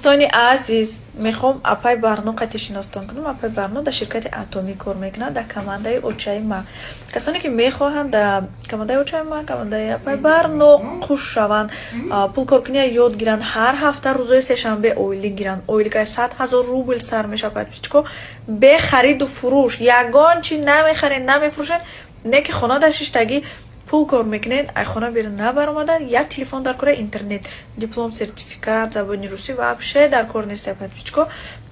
دوستانی عزیز، میخوام اپای برنو قطعی شناستان کنم. اپای برنو در شرکت اتمی کار میکنه، در کمانده اوچای ما. کسانی که میخواهند در کمانده اوچای ما، کمانده اپای برنو خوش شوند، پول کارکنی یاد گیرند، هر هفته روزای سه‌شنبه اویلی گیرند. اویلی که 100,000 روبل سر میشه. پس به خرید و فروش یگان چی نمیخرین نمیفروشین، نه که خانه داشتش تگی پول کار میکنید، ای خانه بیرون نبر اومدن، یک تلفن در کار اینترنت، دیپلم، سرتیفیکات، زبان روسی و ابشه در کار نیست. پس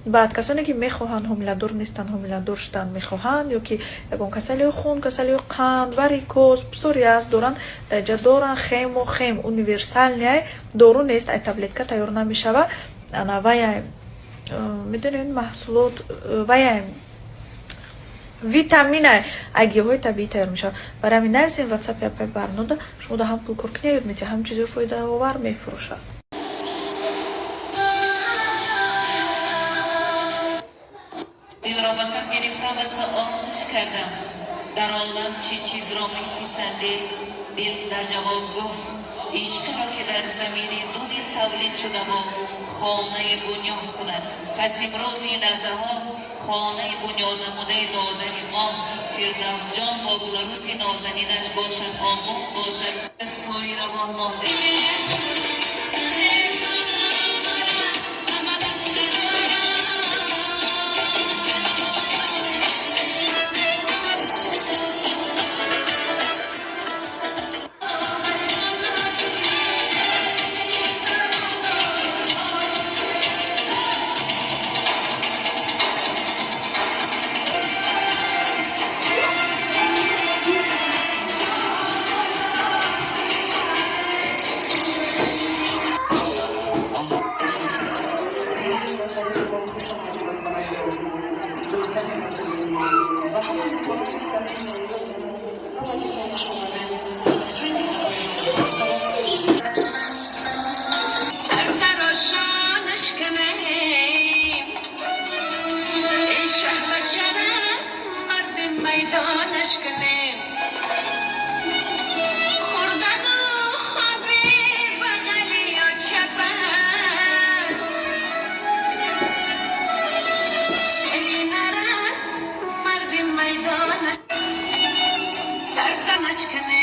بعد کسانی که میخواهند حامله‌دار نیستن، حامله‌دار شدن میخواهند، یا که یگان کسلی خون، کسلی قند، واریکوز، پسوریاز دارن، در دارن خیم و خیم اونیورسال نه دارو نیست، ای تابلتکا تیار نمیشوه. انا وای میدونین محصولات وای ویتامین اگه های طبیعی تیار میشه. برای همین نرسین واتساپ اپای برنو ده شما ده هم پول کارکنی یاد میتی، هم چیزی فایده آور میفروشه. دل را به کف گرفتم و سؤالش کردم در عالم چه چیز را میپسندی؟ دل در جواب گفت عشق را که در زمین دو دل تولید شده با خانه بنیاد کند. پس امروز این لحظه ها خانه بنیاد نموده دادن ما فردوس جان با گلروس نازنینش باشد، آمون باشد پای روان مانده. Aşkını